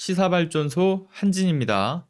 시사발전소 한진입니다.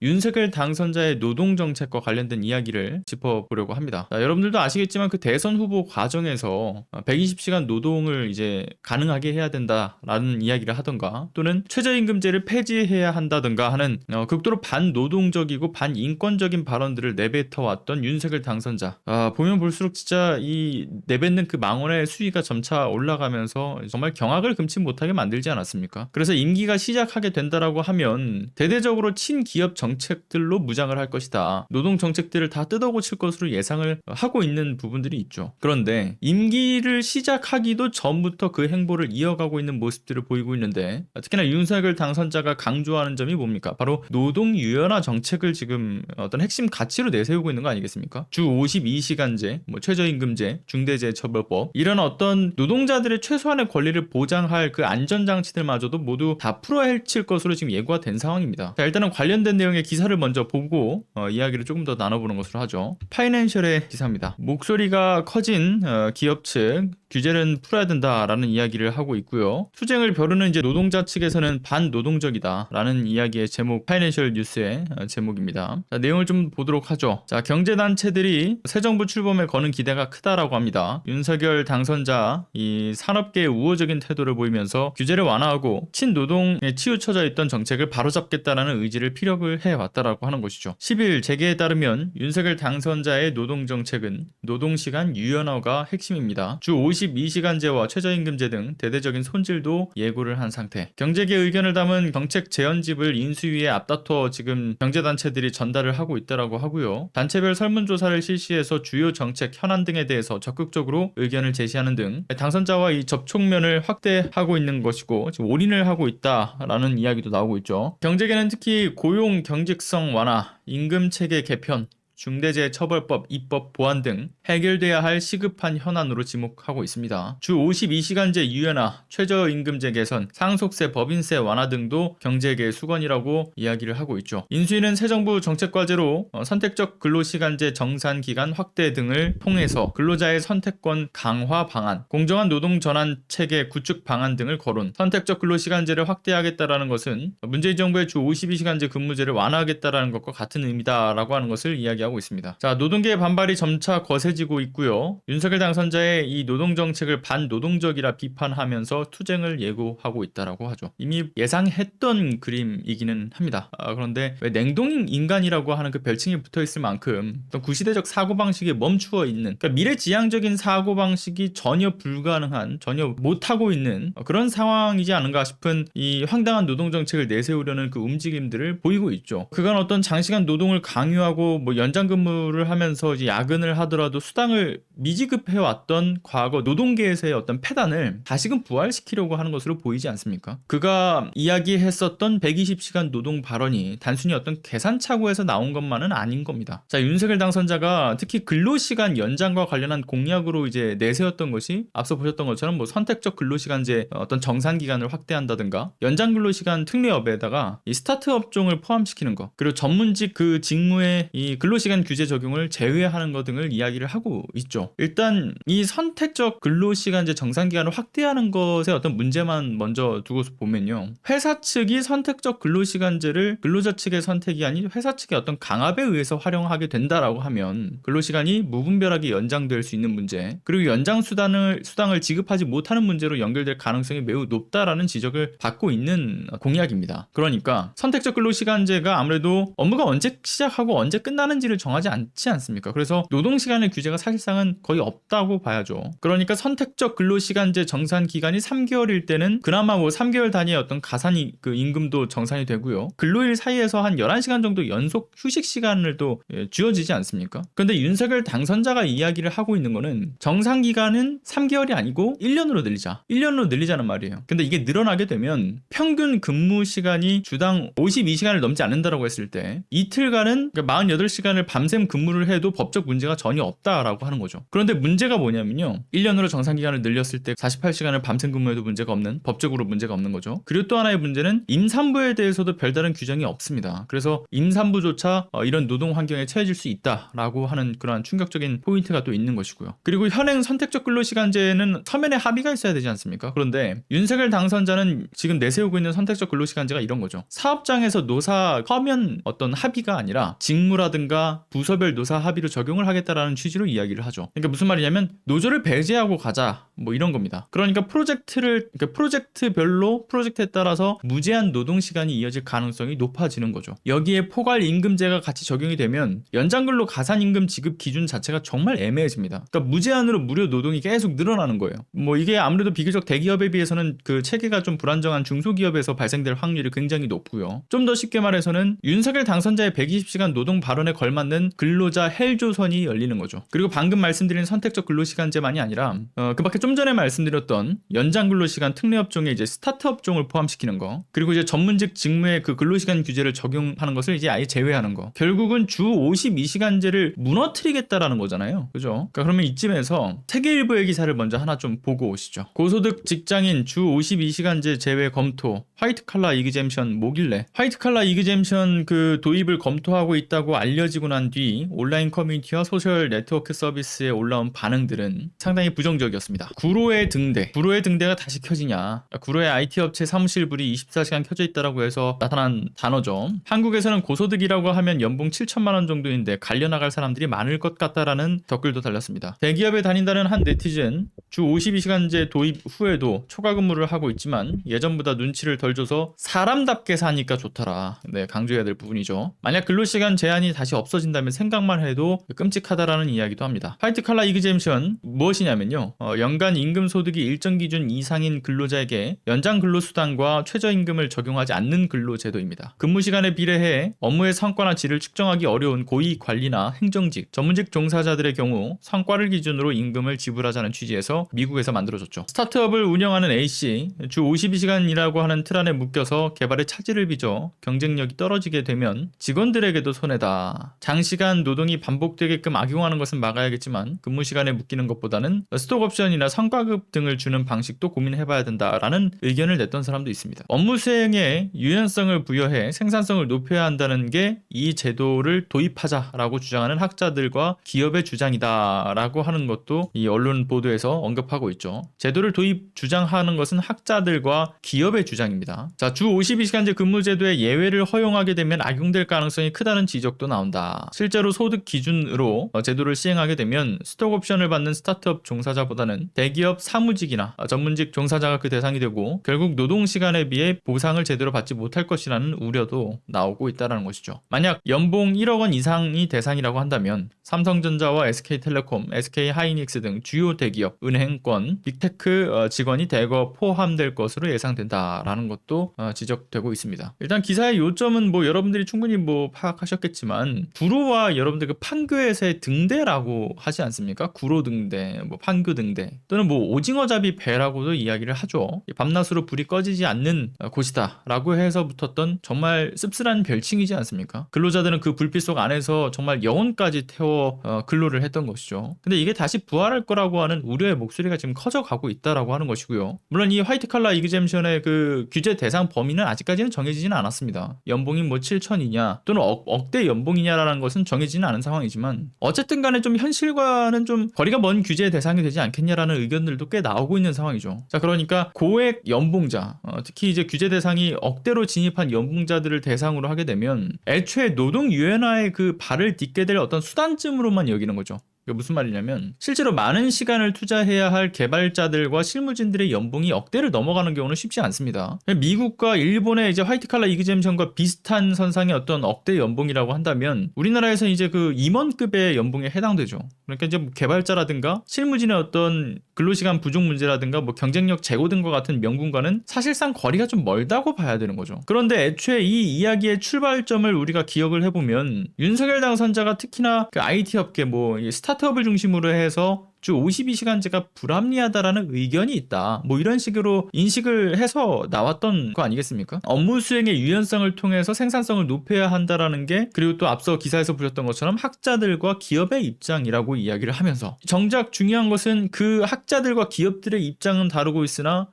윤석열 당선자의 노동정책과 관련된 이야기를 짚어보려고 합니다. 자, 여러분들도 아시겠지만 그 대선 후보 과정에서 120시간 노동을 이제 가능하게 해야 된다라는 이야기를 하던가 또는 최저임금제를 폐지해야 한다든가 하는 극도로 반노동적이고 반인권적인 발언들을 내뱉어왔던 윤석열 당선자. 보면 볼수록 진짜 이 내뱉는 그 망언의 수위가 점차 올라가면서 정말 경악을 금치 못하게 만들지 않았습니까? 그래서 임기가 시작하게 된다라고 하면 대대적으로 친기업 정책들로 무장을 할 것이다. 노동 정책들을 다 뜯어고칠 것으로 예상을 하고 있는 부분들이 있죠. 그런데 임기를 시작하기도 전부터 그 행보를 이어가고 있는 모습들을 보이고 있는데 특히나 윤석열 당선자가 강조하는 점이 뭡니까? 바로 노동 유연화 정책을 지금 어떤 핵심 가치로 내세우고 있는 거 아니겠습니까? 주 52시간제, 최저임금제, 중대재해처벌법 이런 어떤 노동자들의 최소한의 권리를 보장할 그 안전장치들마저도 모두 다 풀어헤칠 것으로 지금 예고가 된 상황입니다. 자, 일단은 관련된 내용의 기사를 먼저 보고 이야기를 조금 더 나눠보는 것으로 하죠. 파이낸셜의 기사입니다. 목소리가 커진 기업 측 규제는 풀어야 된다라는 이야기를 하고 있고요. 투쟁을 벼르는 이제 노동자 측에서는 반노동적이다라는 이야기의 제목, 파이낸셜 뉴스의 제목입니다. 자, 내용을 좀 보도록 하죠. 자, 경제단체들이 새 정부 출범에 거는 기대가 크다라고 합니다. 윤석열 당선자 이 산업계의 우호적인 태도를 보이면서 규제를 완화하고 친노동에 치우쳐져 있던 정책을 바로잡겠다라는 의지를 피력을 해왔다라고 하는 것이죠. 10일 재계에 따르면 윤석열 당선자의 노동정책은 노동시간 유연화가 핵심입니다. 주 52시간제와 최저임금제 등 대대적인 손질도 예고를 한 상태. 경제계 의견을 담은 정책 제언집을 인수위에 앞다퉈 지금 경제단체들이 전달을 하고 있다라고 하고요. 단체별 설문조사를 실시해서 주요 정책 현안 등에 대해서 적극적으로 의견을 제시하는 등 당선자와 이 접촉면을 확대하고 있는 것이고 지금 올인을 하고 있다라는 이야기도 나오고 있죠. 경제계는 특히 고용 경직성 완화, 임금체계 개편, 중대재해처벌법 입법 보완 등 해결돼야 할 시급한 현안으로 지목하고 있습니다. 주 52시간제 유연화, 최저임금제 개선, 상속세, 법인세 완화 등도 경제계의 수건이라고 이야기를 하고 있죠. 인수위는 새 정부 정책과제로 선택적 근로시간제 정산기간 확대 등을 통해서 근로자의 선택권 강화 방안, 공정한 노동 전환 체계 구축 방안 등을 거론, 선택적 근로시간제를 확대하겠다라는 것은 문재인 정부의 주 52시간제 근무제를 완화하겠다라는 것과 같은 의미다라고 하는 것을 이야기하고 있습니다. 자, 노동계의 반발이 점차 거세지고 있고요. 윤석열 당선자의 이 노동정책을 반노동적이라 비판하면서 투쟁을 예고하고 있다라고 하죠. 이미 예상했던 그림이기는 합니다. 그런데 왜 냉동인간이라고 하는 그 별칭이 붙어있을 만큼 어떤 구시대적 사고방식에 멈추어 있는, 그러니까 미래지향적인 사고방식이 전혀 불가능한, 전혀 못하고 있는 그런 상황이지 않은가 싶은 이 황당한 노동정책을 내세우려는 그 움직임들을 보이고 있죠. 그간 어떤 장시간 노동을 강요하고 연장 근무를 하면서 이제 야근을 하더라도 수당을 미지급해왔던 과거 노동계에서의 어떤 패단을 다시금 부활시키려고 하는 것으로 보이지 않습니까? 그가 이야기했었던 120시간 노동 발언이 단순히 어떤 계산착오에서 나온 것만은 아닌 겁니다. 자, 윤석열 당선자가 특히 근로시간 연장과 관련한 공약으로 이제 내세웠던 것이 앞서 보셨던 것처럼 선택적 근로시간제 어떤 정산기간을 확대한다든가 연장 근로시간 특례업에다가 이 스타트 업종을 포함시키는 것, 그리고 전문직 그 직무의 이 근로시간 규제 적용을 제외하는 것 등을 이야기를 하고 있죠. 일단 이 선택적 근로시간제 정산기간을 확대하는 것의 어떤 문제만 먼저 두고서 보면요. 회사 측이 선택적 근로시간제를 근로자 측의 선택이 아닌 회사 측의 어떤 강압에 의해서 활용하게 된다라고 하면 근로시간이 무분별하게 연장될 수 있는 문제, 그리고 연장 수당을 지급하지 못하는 문제로 연결될 가능성이 매우 높다라는 지적을 받고 있는 공약입니다. 그러니까 선택적 근로시간제가 아무래도 업무가 언제 시작하고 언제 끝나는지를 정하지 않지 않습니까? 그래서 노동시간의 규제가 사실상은 거의 없다고 봐야죠. 그러니까 선택적 근로시간제 정산 기간이 3개월일 때는 그나마 3개월 단위의 어떤 가산이 그 임금도 정산이 되고요. 근로일 사이에서 한 11시간 정도 연속 휴식 시간을 또 주어지지 않습니까? 그런데 윤석열 당선자가 이야기를 하고 있는 거는 정산 기간은 3개월이 아니고 1년으로 늘리자. 1년으로 늘리자는 말이에요. 근데 이게 늘어나게 되면 평균 근무 시간이 주당 52시간을 넘지 않는다라고 했을 때 이틀간은 48시간을 밤샘 근무를 해도 법적 문제가 전혀 없다라고 하는 거죠. 그런데 문제가 뭐냐면요. 1년으로 정상기간을 늘렸을 때 48시간을 밤샘 근무해도 문제가 없는, 법적으로 문제가 없는 거죠. 그리고 또 하나의 문제는 임산부에 대해서도 별다른 규정이 없습니다. 그래서 임산부조차 이런 노동 환경에 처해질 수 있다라고 하는 그러한 충격적인 포인트가 또 있는 것이고요. 그리고 현행 선택적 근로시간제는 서면에 합의가 있어야 되지 않습니까? 그런데 윤석열 당선자는 지금 내세우고 있는 선택적 근로시간제가 이런 거죠. 사업장에서 노사 서면 어떤 합의가 아니라 직무라든가 부서별 노사 합의로 적용을 하겠다라는 취지로 이야기를 하죠. 그러니까 무슨 말이냐면 노조를 배제하고 가자 뭐 이런 겁니다. 그러니까 프로젝트별로 프로젝트에 따라서 무제한 노동 시간이 이어질 가능성이 높아지는 거죠. 여기에 포괄 임금제가 같이 적용이 되면 연장근로 가산임금 지급 기준 자체가 정말 애매해집니다. 그러니까 무제한으로 무료 노동이 계속 늘어나는 거예요. 뭐 이게 아무래도 비교적 대기업에 비해서는 그 체계가 좀 불안정한 중소기업에서 발생될 확률이 굉장히 높고요. 좀 더 쉽게 말해서는 윤석열 당선자의 120시간 노동 발언에 걸맞는 근로자 헬조선이 열리는 거죠. 그리고 방금 말씀드린 선택적 근로시간제만이 아니라 그 밖에 좀 전에 말씀드렸던 연장근로시간 특례업종에 이제 스타트업종을 포함시키는 거, 그리고 이제 전문직 직무에 그 근로시간 규제를 적용하는 것을 이제 아예 제외하는 거, 결국은 주 52시간제를 무너뜨리겠다라는 거잖아요. 그죠? 그러니까 그러면 이쯤에서 세계일보의 기사를 먼저 하나 좀 보고 오시죠. 고소득 직장인 주 52시간제 제외 검토, 화이트칼라 이그젬션 뭐길래? 화이트칼라 이그젬션 그 도입을 검토하고 있다고 알려지고 난 뒤 온라인 커뮤니티와 소셜 네트워크 서비스에 올라온 반응들은 상당히 부정적이었습니다. 구로의 등대가 다시 켜지냐? 구로의 IT 업체 사무실불이 24시간 켜져 있다라고 해서 나타난 단어죠. 한국에서는 고소득이라고 하면 연봉 7천만 원 정도인데 갈려나갈 사람들이 많을 것 같다라는 댓글도 달렸습니다. 대기업에 다닌다는 한 네티즌, 주 52시간제 도입 후에도 초과 근무를 하고 있지만 예전보다 눈치를 덜 줘서 사람답게 사니까 좋더라. 네, 강조해야 될 부분이죠. 만약 근로시간 제한이 다시 없어진다면 생각만 해도 끔찍하다라는 이야기도 합니다. 화이트칼라 이그젬션 무엇이냐면요. 연간 임금 소득이 일정 기준 이상인 근로자에게 연장 근로수당과 최저임금을 적용하지 않는 근로제도입니다. 근무시간에 비례해 업무의 성과나 질을 측정하기 어려운 고위 관리나 행정직, 전문직 종사자들의 경우 성과를 기준으로 임금을 지불하자는 취지에서 미국에서 만들어졌죠. 스타트업을 운영하는 A씨, 주 52시간이라고 하는 틀 안에 묶여서 개발에 차질을 빚어 경쟁력이 떨어지게 되면 직원들에게도 손해다. 장시간 노동이 반복되게끔 악용하는 것은 막아야겠지만 근무시간에 묶이는 것보다는 스톡옵션이나 성과급 등을 주는 방식도 고민해봐야 된다라는 의견을 냈던 사람도 있습니다. 업무 수행에 유연성을 부여해 생산성을 높여야 한다는 게 이 제도를 도입하자라고 주장하는 학자들과 기업의 주장이다라고 하는 것도 이 언론 보도에서 언급하고 있죠. 제도를 도입 주장하는 것은 학자들과 기업의 주장입니다. 자, 주 52시간제 근무제도의 예외를 허용하게 되면 악용될 가능성이 크다는 지적도 나온다. 실제로 소득 기준으로 제도를 시행하게 되면 스톡옵션을 받는 스타트업 종사자보다는 대기업 사무직이나 전문직 종사자가 그 대상이 되고 결국 노동시간에 비해 보상을 제대로 받지 못할 것이라는 우려도 나오고 있다는 것이죠. 만약 연봉 1억 원 이상이 대상이라고 한다면 삼성전자와 SK텔레콤, SK하이닉스 등 주요 대기업, 은행권, 빅테크 직원이 대거 포함될 것으로 예상된다라는 것도 지적되고 있습니다. 일단 기사의 요점은 뭐 여러분들이 충분히 뭐 파악하셨겠지만 구로와 여러분들 그 판교에서의 등대라고 하지 않습니까? 구로 등대, 뭐 판교 등대 또는 뭐 오징어잡이 배라고도 이야기를 하죠. 밤낮으로 불이 꺼지지 않는 곳이다라고 해서 붙었던 정말 씁쓸한 별칭이지 않습니까? 근로자들은 그 불빛 속 안에서 정말 영혼까지 태워 근로를 했던 것이죠. 근데 이게 다시 부활할 거라고 하는 우려의 목소리가 지금 커져가고 있다라고 하는 것이고요. 물론 이 화이트칼라 이그젬션의 그 규제 대상 범위는 아직까지는 정해지지는 않았습니다. 연봉이 뭐 7천이냐 또는 억대 연봉이냐라는 것은 정해지는 않은 상황이지만 어쨌든 간에 좀 현실과는 좀 거리가 먼 규제 대상이 되지 않겠냐라는 의견들도 꽤 나오고 있는 상황이죠. 자, 그러니까 고액 연봉자, 특히 이제 규제 대상이 억대로 진입한 연봉자들을 대상으로 하게 되면 애초에 노동유연화의 그 발을 딛게 될 어떤 수단쯤으로만 여기는 거죠. 무슨 말이냐면 실제로 많은 시간을 투자해야 할 개발자들과 실무진들의 연봉이 억대를 넘어가는 경우는 쉽지 않습니다. 미국과 일본의 이제 화이트칼라 이그젬션과 비슷한 선상의 어떤 억대 연봉이라고 한다면 우리나라에서는 이제 그 임원급의 연봉에 해당되죠. 그러니까 이제 뭐 개발자라든가 실무진의 어떤 근로시간 부족 문제라든가 뭐 경쟁력 제고 등과 같은 명분과는 사실상 거리가 좀 멀다고 봐야 되는 거죠. 그런데 애초에 이 이야기의 출발점을 우리가 기억을 해보면 윤석열 당선자가 특히나 그 IT 업계 뭐 스타트업을 중심으로 해서 주 52시간제가 불합리하다라는 의견이 있다. 뭐 이런 식으로 인식을 해서 나왔던 거 아니겠습니까? 업무 수행의 유연성을 통해서 생산성을 높여야 한다라는 게, 그리고 또 앞서 기사에서 보셨던 것처럼 학자들과 기업의 입장이라고 이야기를 하면서, 정작 중요한 것은 그 학자들과 기업들의 입장은 다르고 있으나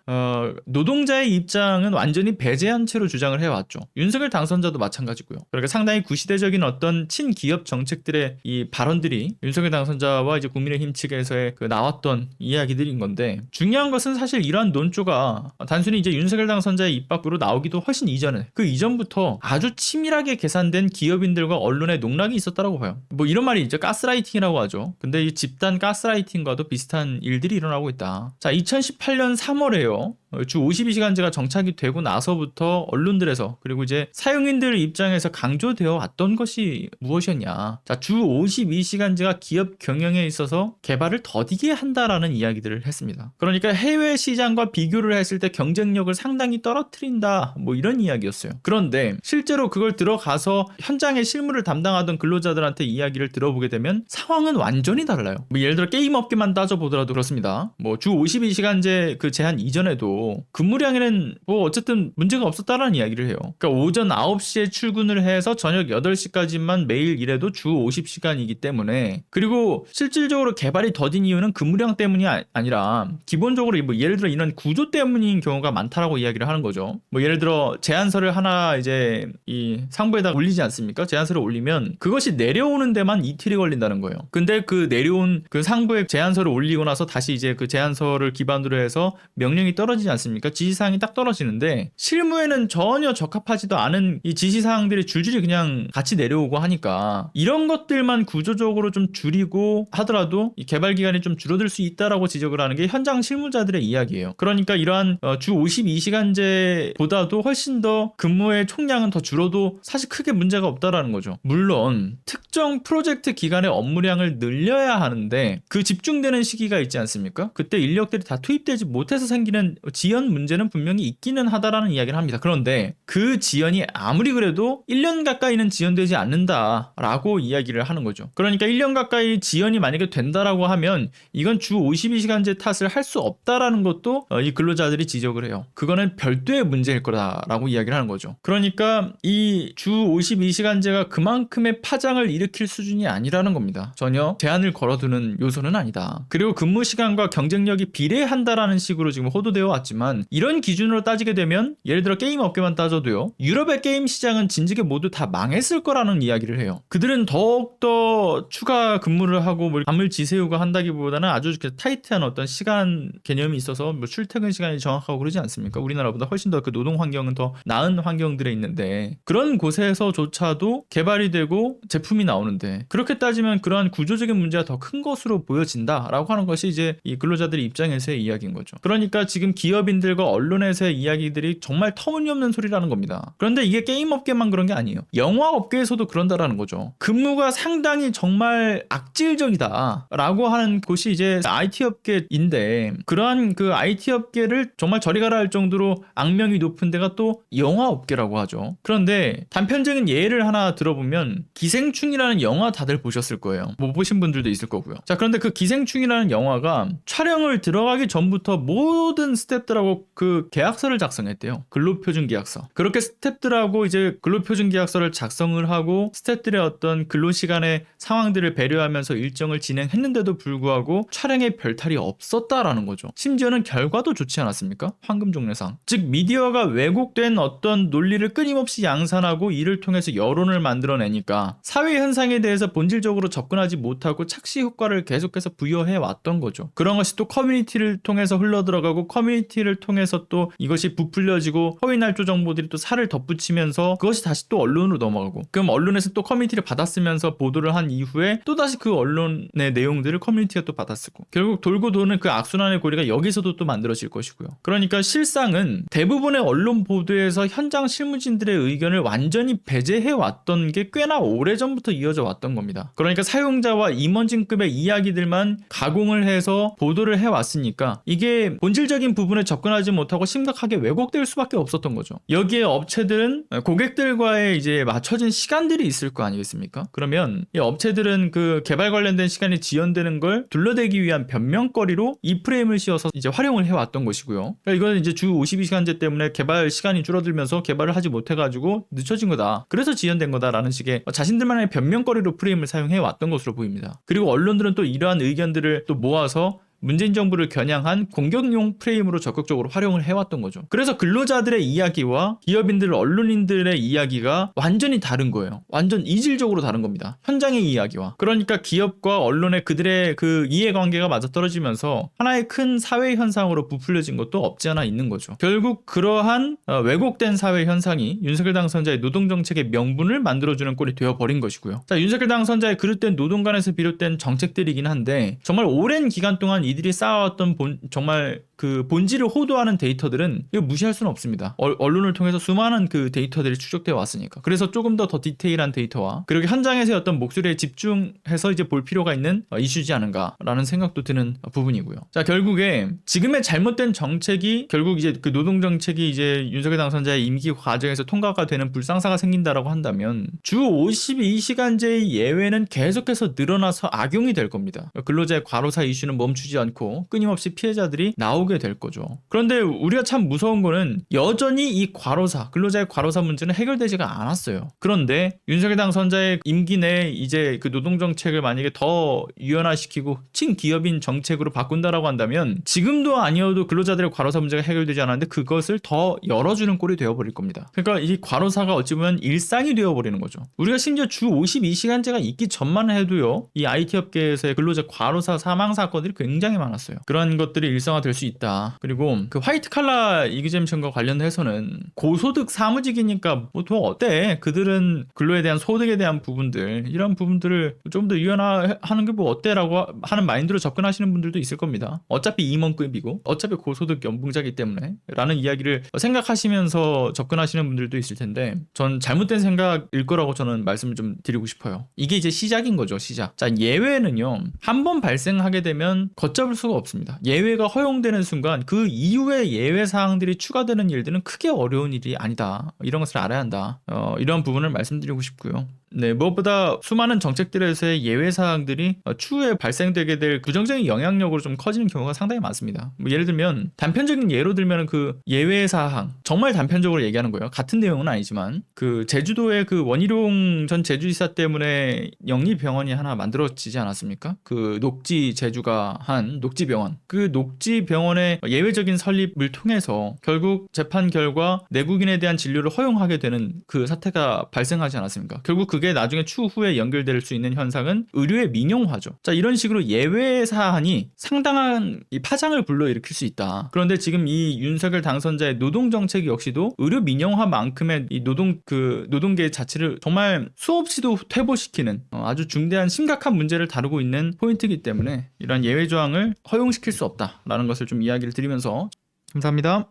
노동자의 입장은 완전히 배제한 채로 주장을 해왔죠. 윤석열 당선자도 마찬가지고요. 그러니까 상당히 구시대적인 어떤 친기업 정책들의 이 발언들이 윤석열 당선자와 이제 국민의힘 측에서의 그 나왔던 이야기들인 건데, 중요한 것은 사실 이러한 논조가 단순히 이제 윤석열 당선자의 입 밖으로 나오기도 훨씬 이전에, 그 이전부터 아주 치밀하게 계산된 기업인들과 언론의 농락이 있었다라고 봐요. 뭐 이런 말이 있죠. 가스라이팅이라고 하죠. 근데 이 집단 가스라이팅과도 비슷한 일들이 일어나고 있다. 자, 2018년 3월에요. 주 52시간제가 정착이 되고 나서부터 언론들에서, 그리고 이제 사용인들 입장에서 강조되어 왔던 것이 무엇이었냐. 자, 주 52시간제가 기업 경영에 있어서 개발을 더디게 한다라는 이야기들을 했습니다. 그러니까 해외 시장과 비교를 했을 때 경쟁력을 상당히 떨어뜨린다, 뭐 이런 이야기였어요. 그런데 실제로 그걸 들어가서 현장의 실무를 담당하던 근로자들한테 이야기를 들어보게 되면 상황은 완전히 달라요. 뭐 예를 들어 게임 업계만 따져보더라도 그렇습니다. 뭐 주 52시간제 그 제한 이전에도 근무량에는 뭐 어쨌든 문제가 없었다라는 이야기를 해요. 그러니까 오전 9시에 출근을 해서 저녁 8시까지만 매일 일해도 주 50시간이기 때문에, 그리고 실질적으로 개발이 더딘 이유는 근무량 때문이 아니라 기본적으로 뭐 예를 들어 이런 구조 때문인 경우가 많다라고 이야기를 하는 거죠. 뭐 예를 들어 제안서를 하나 이제 이 상부에다 올리지 않습니까? 제안서를 올리면 그것이 내려오는 데만 이틀이 걸린다는 거예요. 근데 그 내려온 그 상부에 제안서를 올리고 나서 다시 이제 그 제안서를 기반으로 해서 명령이 떨어지지 않습니까? 지시사항이 딱 떨어지는데, 실무에는 전혀 적합하지도 않은 이 지시사항들이 줄줄이 그냥 같이 내려오고 하니까, 이런 것들만 구조적으로 좀 줄이고 하더라도 이 개발 기간이 좀 줄어들 수 있다라고 지적을 하는 게 현장 실무자들의 이야기예요. 그러니까 이러한 주 52시간제보다도 훨씬 더 근무의 총량은 더 줄어도 사실 크게 문제가 없다라는 거죠. 물론 특정 프로젝트 기간의 업무량을 늘려야 하는데 그 집중되는 시기가 있지 않습니까? 그때 인력들이 다 투입되지 못해서 생기는 지연 문제는 분명히 있기는 하다라는 이야기를 합니다. 그런데 그 지연이 아무리 그래도 1년 가까이는 지연되지 않는다라고 이야기를 하는 거죠. 그러니까 1년 가까이 지연이 만약에 된다라고 하면 이건 주 52시간제 탓을 할 수 없다라는 것도 이 근로자들이 지적을 해요. 그거는 별도의 문제일 거다라고 이야기를 하는 거죠. 그러니까 이 주 52시간제가 그만큼의 파장을 일으킬 수준이 아니라는 겁니다. 전혀 제한을 걸어두는 요소는 아니다. 그리고 근무 시간과 경쟁력이 비례한다라는 식으로 지금 호도되어 왔지만, 이런 기준으로 따지게 되면 예를 들어 게임 업계만 따져도요, 유럽의 게임 시장은 진즉에 모두 다 망했을 거라는 이야기를 해요. 그들은 더욱더 추가 근무를 하고 뭐 밤을 지새우고 한다기보다는 아주 타이트한 어떤 시간 개념이 있어서 뭐 출퇴근 시간이 정확하고 그러지 않습니까? 우리나라보다 훨씬 더 그 노동 환경은 더 나은 환경들에 있는데, 그런 곳에서조차도 개발이 되고 제품이 나오는데, 그렇게 따지면 그러한 구조적인 문제가 더 큰 것으로 보여진다라고 하는 것이 이제 이 근로자들의 입장에서의 이야기인 거죠. 그러니까 지금 기업인들과 언론에서의 이야기들이 정말 터무니없는 소리라는 겁니다. 그런데 이게 게임 업계만 그런 게 아니에요. 영화 업계에서도 그런다라는 거죠. 근무가 상당히 정말 악질적이다라고 하는 곳이 이제 IT 업계인데, 그러한 그 IT 업계를 정말 저리 가라 할 정도로 악명이 높은 데가 또 영화 업계라고 하죠. 그런데 단편적인 예를 하나 들어보면, 기생충이라는 영화 다들 보셨을 거예요. 못 보신 분들도 있을 거고요. 자, 그런데 그 기생충이라는 영화가 촬영을 들어가기 전부터 모든 스태프들하고 그 계약서를 작성했대요. 근로표준 계약서. 그렇게 스태프들하고 이제 근로표준 계약서를 작성을 하고 스태프들의 어떤 근로시간의 상황들을 배려하면서 일정을 진행했는데도 불구하고 촬영에 별탈이 없었다라는 거죠. 심지어는 결과도 좋지 않았습니까? 황금종려상. 즉 미디어가 왜곡된 어떤 논리를 끊임없이 양산하고 이를 통해서 여론을 만들어내니까 사회 현상에 대해서 본질적으로 접근하지 못하고 착시 효과를 계속해서 부여해 왔던 거죠. 그런 것이 또 커뮤니티를 통해서 흘러들어가고, 커뮤니티를 통해서 또 이것이 부풀려지고 허위날조 정보들이 또 살을 덧붙이면서 그것이 다시 또 언론으로 넘어가고, 그럼 언론에서 또 커뮤니티를 받아쓰면서 보도를 한 이후에 또 다시 그 언론의 내용들을 커뮤니티가 또 받아쓰고, 결국 돌고 도는 그 악순환의 고리가 여기서도 또 만들어질 것이고요. 그러니까 실상은 대부분의 언론 보도에서 현장 실무진들의 의견을 완전히 배제해 왔던 게 꽤나 오래전부터 이어져 왔던 겁니다. 그러니까 사용자와 임원진급의 이야기들만 가공을 해서 보도를 해왔으니까 이게 본질적인 부분에 접근하지 못하고 심각하게 왜곡될 수밖에 없었던 거죠. 여기에 업체들은 고객들과의 이제 맞춰진 시간들이 있을 거 아니겠습니까? 그러면 이 업체들은 그 개발 관련된 시간이 지연되는 걸 둘러대기 위한 변명거리로 이 프레임을 씌워서 이제 활용을 해왔던 것이고요. 그러니까 이거는 이제 주 52시간제 때문에 개발 시간이 줄어들면서 개발을 하지 못해가지고 늦춰진 거다. 그래서 지연된 거다라는 식의 자신들만의 변명거리로 프레임을 사용해왔던 것으로 보입니다. 그리고 언론들은 또 이러한 의견들을 또 모아서 문재인 정부를 겨냥한 공격용 프레임으로 적극적으로 활용을 해왔던 거죠. 그래서 근로자들의 이야기와 기업인들, 언론인들의 이야기가 완전히 다른 거예요. 완전 이질적으로 다른 겁니다. 현장의 이야기와. 그러니까 기업과 언론의 그들의 그 이해관계가 맞아떨어지면서 하나의 큰 사회 현상으로 부풀려진 것도 없지 않아 있는 거죠. 결국 그러한 왜곡된 사회 현상이 윤석열 당선자의 노동정책의 명분을 만들어주는 꼴이 되어버린 것이고요. 자, 윤석열 당선자의 그릇된 노동관에서 비롯된 정책들이긴 한데 정말 오랜 기간 동안 이들이 쌓아왔던 정말 그 본질을 호도하는 데이터들은 이거 무시할 수는 없습니다. 언론을 통해서 수많은 그 데이터들이 추적되어 왔으니까. 그래서 조금 더 디테일한 데이터와 그리고 현장에서의 어떤 목소리에 집중해서 이제 볼 필요가 있는 이슈지 않은가라는 생각도 드는 부분이고요. 자, 결국에 지금의 잘못된 정책이 결국 이제 그 노동 정책이 이제 윤석열 당선자의 임기 과정에서 통과가 되는 불상사가 생긴다라고 한다면 주 52시간제의 예외는 계속해서 늘어나서 악용이 될 겁니다. 근로자의 과로사 이슈는 멈추지 않고 끊임없이 피해자들이 나오게 될 거죠. 그런데 우리가 참 무서운 거는 여전히 이 과로사, 근로자의 과로사 문제는 해결되지가 않았어요. 그런데 윤석열 당선자의 임기 내에 이제 그 노동정책을 만약에 더 유연화시키고 친기업인 정책으로 바꾼다라고 한다면 지금도 아니어도 근로자들의 과로사 문제가 해결되지 않았는데 그것을 더 열어주는 꼴이 되어버릴 겁니다. 그러니까 이 과로사가 어찌 보면 일상이 되어버리는 거죠. 우리가 심지어 주 52시간제가 있기 전만 해도요, 이 IT 업계에서의 근로자 과로사 사망 사건들이 굉장히 많았어요. 그런 것들이 일상화될 수 있다. 그리고 그 화이트 칼라 이그젬션과 관련해서는 고소득 사무직이니까 뭐 더 어때? 그들은 근로에 대한 소득에 대한 부분들, 이런 부분들을 좀 더 유연화하는 게 뭐 어때라고 하는 마인드로 접근하시는 분들도 있을 겁니다. 어차피 임원급이고 어차피 고소득 연봉자이기 때문에 라는 이야기를 생각하시면서 접근하시는 분들도 있을 텐데 전 잘못된 생각일 거라고 저는 말씀을 좀 드리고 싶어요. 이게 이제 시작인 거죠. 시작. 자, 예외는요, 한 번 발생하게 되면 걷잡을 수가 없습니다. 예외가 허용되는 순간 그 이후에 예외 사항들이 추가되는 일들은 크게 어려운 일이 아니다. 이런 것을 알아야 한다. 이런 부분을 말씀드리고 싶고요. 네, 무엇보다 수많은 정책들에서의 예외 사항들이 추후에 발생되게 될 부정적인 영향력으로 좀 커지는 경우가 상당히 많습니다. 뭐 예를 들면 단편적인 예로 들면 그 예외 사항, 정말 단편적으로 얘기하는 거예요. 같은 내용은 아니지만 그 제주도의 그 원희룡 전 제주지사 때문에 영리병원이 하나 만들어지지 않았습니까? 그 녹지 제주가 한 녹지병원, 그 녹지병원의 예외적인 설립을 통해서 결국 재판 결과 내국인에 대한 진료를 허용하게 되는 그 사태가 발생하지 않았습니까? 결국 그게 나중에 추후에 연결될 수 있는 현상은 의료의 민영화죠. 자, 이런 식으로 예외 사안이 상당한 이 파장을 불러일으킬 수 있다. 그런데 지금 이 윤석열 당선자의 노동 정책 역시도 의료 민영화만큼의 이 노동계 자체를 정말 수없이도 퇴보시키는 아주 중대한 심각한 문제를 다루고 있는 포인트이기 때문에 이러한 예외 조항을 허용시킬 수 없다라는 것을 좀 이야기를 드리면서 감사합니다.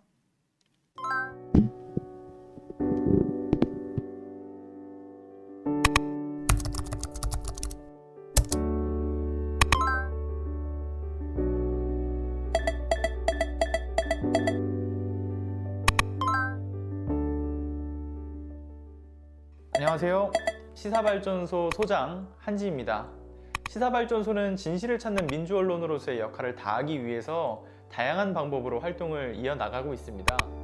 안녕하세요. 시사발전소 소장 한지입니다. 시사발전소는 진실을 찾는 민주언론으로서의 역할을 다하기 위해서 다양한 방법으로 활동을 이어나가고 있습니다.